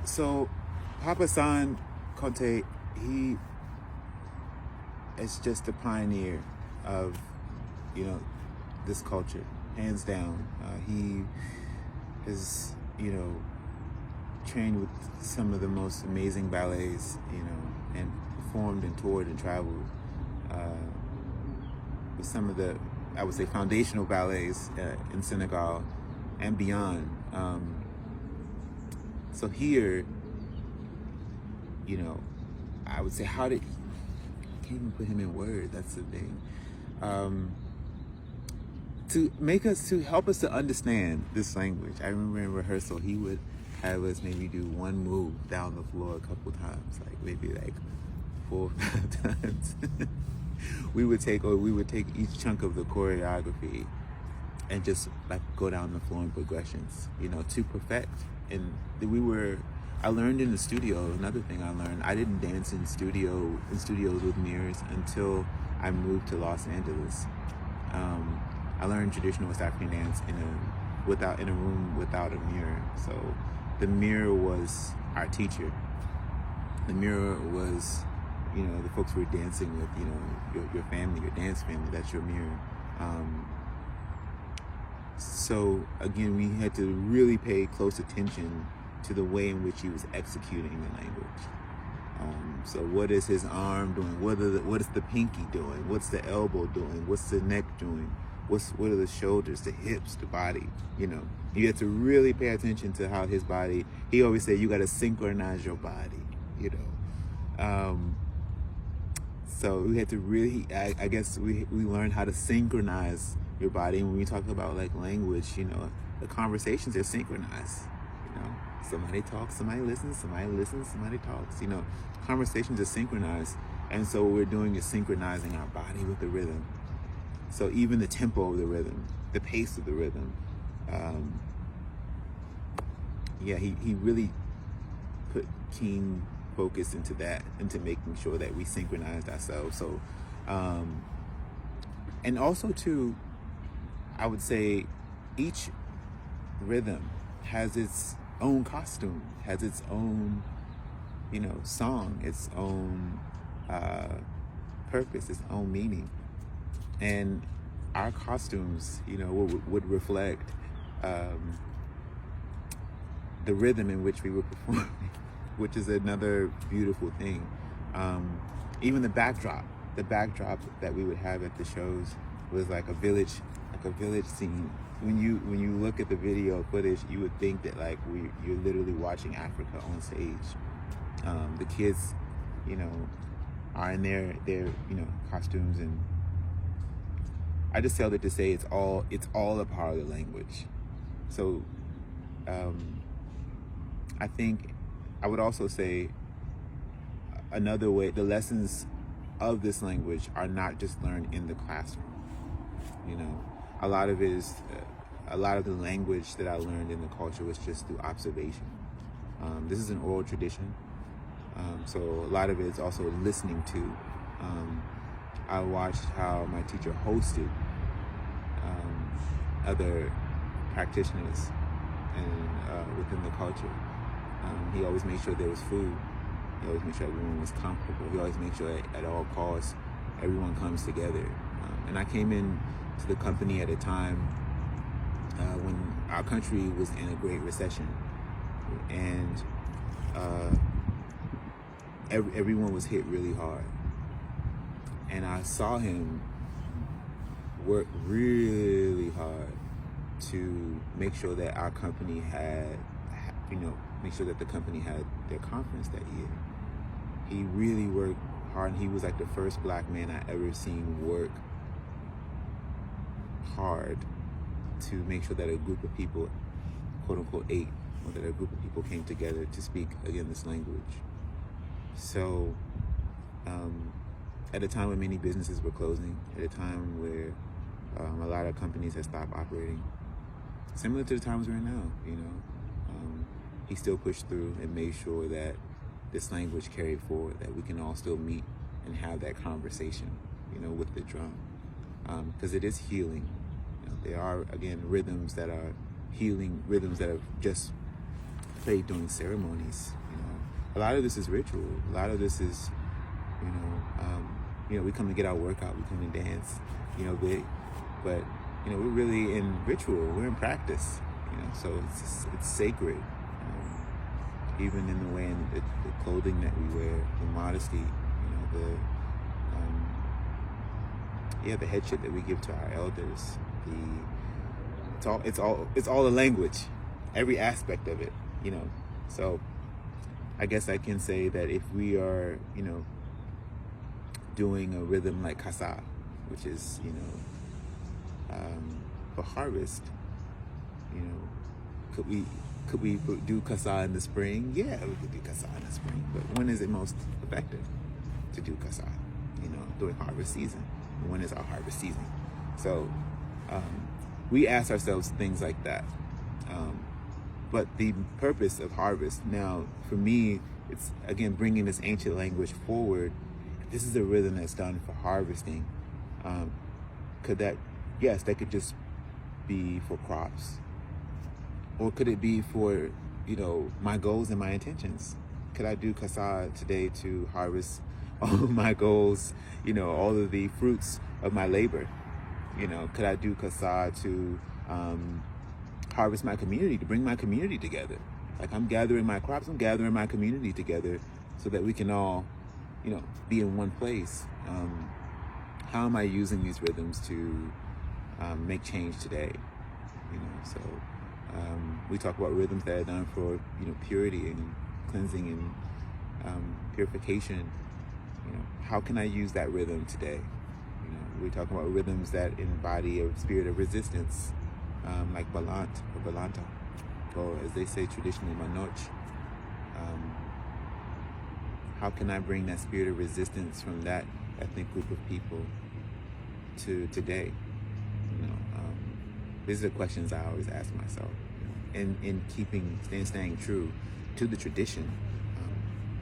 So, Papa San Conte, he is just a pioneer of, this culture, hands down. He is, trained with some of the most amazing ballets, and performed and toured and traveled with some of the, I would say, foundational ballets in Senegal and beyond. So here, I would say, I can't even put him in words, that's the thing. To help us to understand this language. I remember in rehearsal, he would have us maybe do one move down the floor a couple times, maybe 4 or 5 times. we would take each chunk of the choreography and just go down the floor in progressions, to perfect. And I learned in the studio. Another thing I learned, I didn't dance in studios with mirrors until I moved to Los Angeles. I learned traditional West African dance in a room without a mirror. So the mirror was our teacher. The mirror was, the folks we're dancing with, your family, your dance family, that's your mirror. So again, we had to really pay close attention to the way in which he was executing the language. So what is his arm doing? What is the pinky doing? What's the elbow doing? What's the neck doing? What are the shoulders, the hips, the body? You have to really pay attention to how his body. He always said, you got to synchronize your body. So we had to really, I guess we learned how to synchronize your body. And when we talk about language, the conversations are synchronized. Somebody talks, somebody listens, somebody talks. Conversations are synchronized. And so what we're doing is synchronizing our body with the rhythm. So even the tempo of the rhythm, the pace of the rhythm, he really put keen focus into that, into making sure that we synchronized ourselves. So, and also too, I would say each rhythm has its own costume, has its own, song, its own purpose, its own meaning. And our costumes, would reflect the rhythm in which we were performing, which is another beautiful thing. Even the backdrop that we would have at the shows was like a village scene. When you look at the video footage, you would think that you're literally watching Africa on stage. The kids, are in their costumes, and I just tell it to say it's all a part of the language. So I think I would also say another way, the lessons of this language are not just learned in the classroom. A lot of it is, a lot of the language that I learned in the culture was just through observation. This is an oral tradition, so a lot of it is also listening to. I watched how my teacher hosted other practitioners and within the culture. He always made sure there was food. He always made sure everyone was comfortable. He always made sure at all costs everyone comes together. And I came in to the company at a time when our country was in a great recession, and everyone was hit really hard. And I saw him work really hard to make sure that our company had, make sure that the company had their conference that year. He really worked hard, and he was like the first black man I ever seen work hard to make sure that a group of people, quote unquote, ate, or that a group of people came together to speak, again, this language. So, at a time when many businesses were closing, at a time where a lot of companies had stopped operating, similar to the times we're in now, he still pushed through and made sure that this language carried forward, that we can all still meet and have that conversation, with the drum. Because it is healing. There are, again, rhythms that are healing, rhythms that are just played during ceremonies. A lot of this is ritual. A lot of this is, we come to get our workout, we come to dance, big, but we're really in ritual. We're in practice. So it's sacred. Even in the way in the clothing that we wear, the modesty, the headship that we give to our elders. It's all the language, every aspect of it. So I guess I can say that if we are, doing a rhythm like kasa, which is, for harvest, could we do kasa in the spring? Yeah, we could do kasa in the spring. But when is it most effective to do kasa? During harvest season. When is our harvest season? So we ask ourselves things like that. But the purpose of harvest, now for me, it's again bringing this ancient language forward. This is a rhythm that's done for harvesting. That could just be for crops? Or could it be for, my goals and my intentions? Could I do kasa today to harvest all of my goals, all of the fruits of my labor? Could I do kasa to harvest my community, to bring my community together? Like I'm gathering my crops, I'm gathering my community together so that we can all, be in one place. How am I using these rhythms to make change today? So we talk about rhythms that are done for, purity and cleansing and purification. How can I use that rhythm today? We talk about rhythms that embody a spirit of resistance, like balant or balanta, or as they say traditionally, manoch. How can I bring that spirit of resistance from that ethnic group of people to today? These are the questions I always ask myself, and in staying true to the tradition.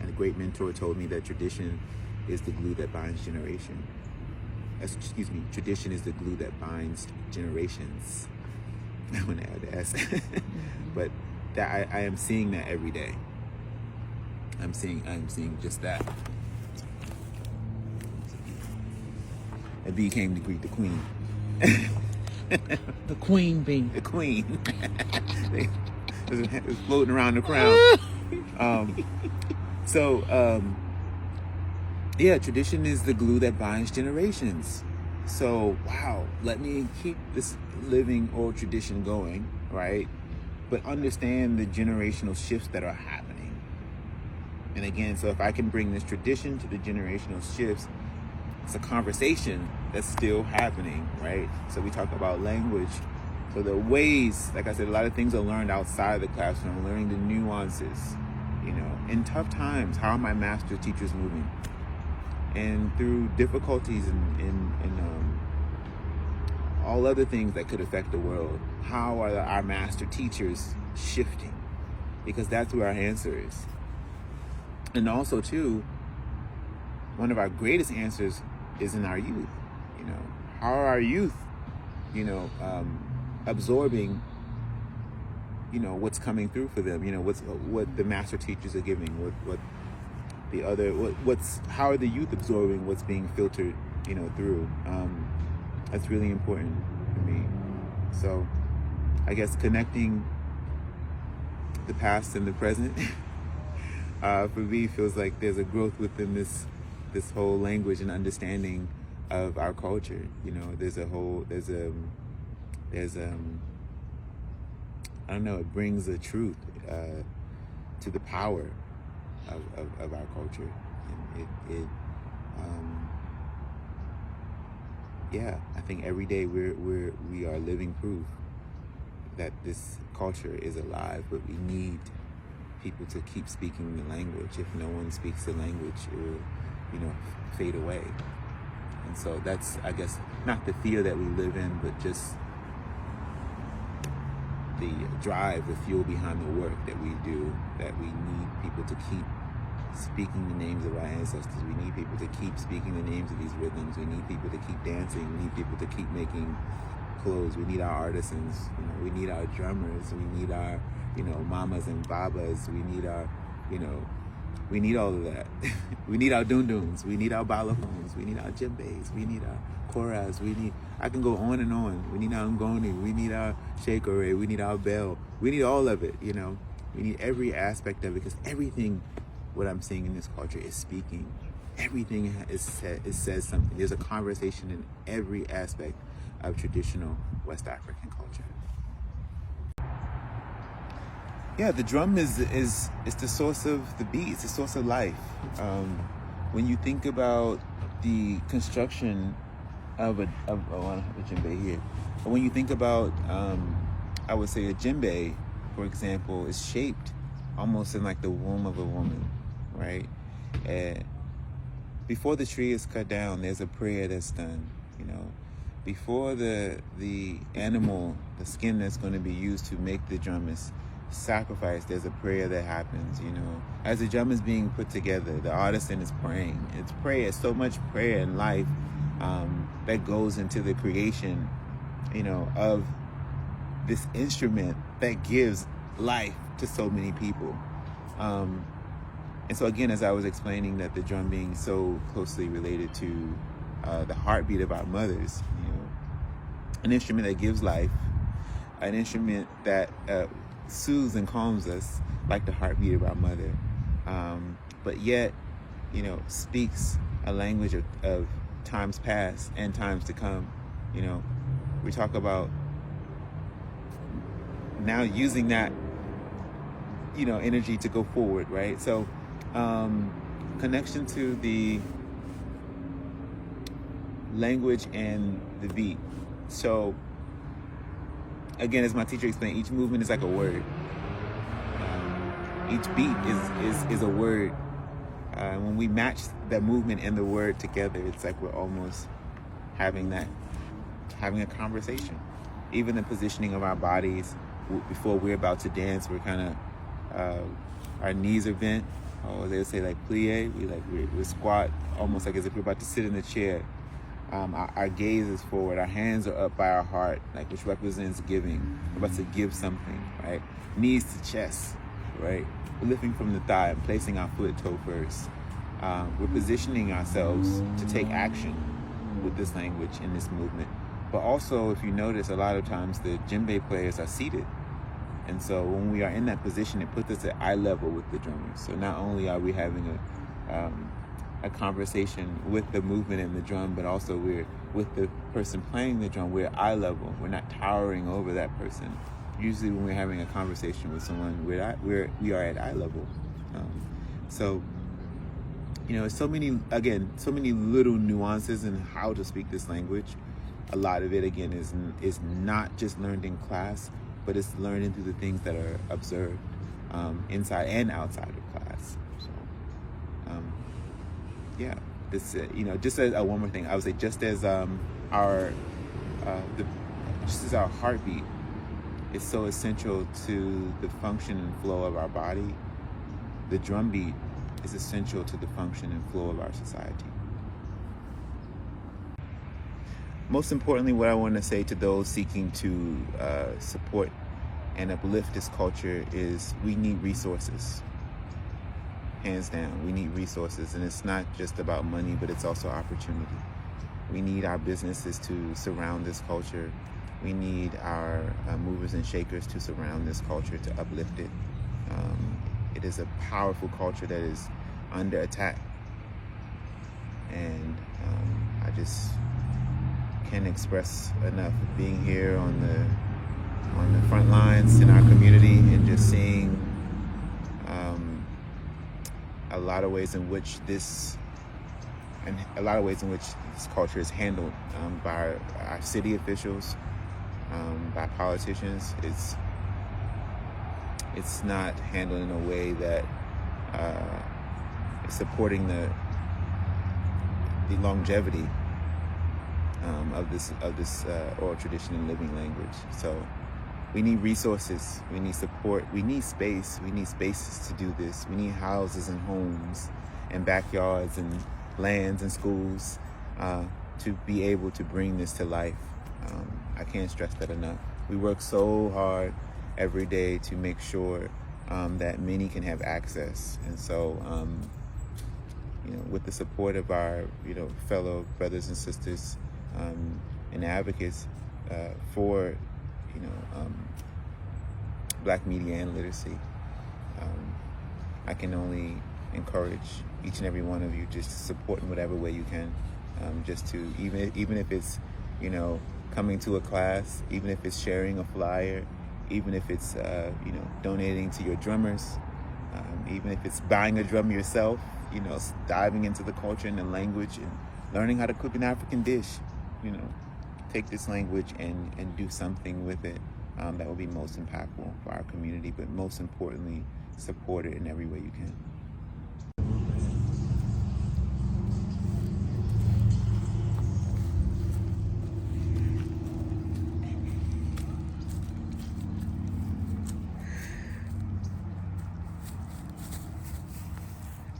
And a great mentor told me that tradition is the glue that binds generation. Tradition is the glue that binds generations. I want to add the S. But that I am seeing that every day. I'm seeing just that. A bee came to greet the queen. The queen bee. The queen. It was floating around the crown. Tradition is the glue that binds generations. So, wow, let me keep this living oral tradition going, right? But understand the generational shifts that are happening. And again, so if I can bring this tradition to the generational shifts, it's a conversation that's still happening, right? So we talk about language. So the ways, like I said, a lot of things are learned outside of the classroom, learning the nuances, in tough times, how are my master teachers moving? And through difficulties and all other things that could affect the world, how are our master teachers shifting? Because that's where our answer is. And also, too, one of our greatest answers is in our youth. How are our youth, absorbing, what's coming through for them? What the master teachers are giving, how are the youth absorbing what's being filtered, through? That's really important for me. So I guess connecting the past and the present for me feels like there's a growth within this whole language and understanding of our culture. I don't know, it brings a truth to the power of our culture. And I think every day we are living proof that this culture is alive, but we need people to keep speaking the language. If no one speaks the language, it will, fade away. And so that's, I guess, not the fear that we live in, but just the drive, the fuel behind the work that we do, that we need people to keep speaking the names of our ancestors. We need people to keep speaking the names of these rhythms. We need people to keep dancing. We need people to keep making clothes. We need our artisans. We need our drummers. We need our mamas and babas. We need our, we need all of that. We need our dunduns. We need our balafons. We need our djembes. We need our koras. I can go on and on. We need our ngoni. We need our shekere. We need our bell. We need all of it, We need every aspect of it, because everything, what I'm seeing in this culture, is speaking. Everything it says something. There's a conversation in every aspect of traditional West African culture. Yeah, the drum is the source of the beat. It's the source of life. When you think about the construction of I don't have a djembe here. But when you think about, I would say a djembe, for example, is shaped almost in like the womb of a woman, right? Before the tree is cut down, there's a prayer that's done, Before the animal, the skin that's going to be used to make the drum is sacrificed, there's a prayer that happens, As the drum is being put together, the artisan is praying. It's prayer, so much prayer in life that goes into the creation, of this instrument that gives life to so many people. And so again, as I was explaining that the drum being so closely related to the heartbeat of our mothers, an instrument that gives life, an instrument that soothes and calms us like the heartbeat of our mother, but yet, speaks a language of times past and times to come. We talk about now using that, energy to go forward, right? So connection to the language and the beat. So again, as my teacher explained, each movement is like a word. Each beat is a word. When we match that movement and the word together, it's like we're almost having a conversation. Even the positioning of our bodies before we're about to dance, we're kind of our knees are bent, or they'll say like plie. We squat almost like as if we're about to sit in the chair. Our gaze is forward. Our hands are up by our heart, which represents giving. We're about to give something, right? Knees to chest, right? We're lifting from the thigh and placing our foot toe first. We're positioning ourselves to take action with this language in this movement. But also, if you notice, a lot of times the djembe players are seated. And so when we are in that position, it puts us at eye level with the drummers. So not only are we having a conversation with the movement and the drum, but also we're with the person playing the drum, we're at eye level. We're not towering over that person. Usually when we're having a conversation with someone, we are at eye level. So so many little nuances in how to speak this language. A lot of it, again, is not just learned in class, but it's learned through the things that are observed inside and outside of class. So, this, just as one more thing, I would say, just as our heartbeat is so essential to the function and flow of our body, the drum beat is essential to the function and flow of our society. Most importantly, what I want to say to those seeking to support and uplift this culture is we need resources. Hands down, we need resources. And it's not just about money, but it's also opportunity. We need our businesses to surround this culture. We need our movers and shakers to surround this culture, to uplift it. It is a powerful culture that is under attack. And I just can't express enough being here on the front lines in our community and just seeing a lot of ways in which this culture is handled by our city officials, by politicians. It's not handled in a way that is supporting the longevity of this oral tradition and living language. So we need resources, we need support, we need space, we need spaces to do this. We need houses and homes and backyards and lands and schools to be able to bring this to life. I can't stress that enough. We work so hard every day to make sure that many can have access. And so, with the support of our, fellow brothers and sisters and advocates for, Black media and literacy, I can only encourage each and every one of you just to support in whatever way you can. Just to, even if it's, coming to a class, even if it's sharing a flyer, even if it's, donating to your drummers, even if it's buying a drum yourself, diving into the culture and the language and learning how to cook an African dish, take this language and do something with it that will be most impactful for our community, but most importantly, support it in every way you can.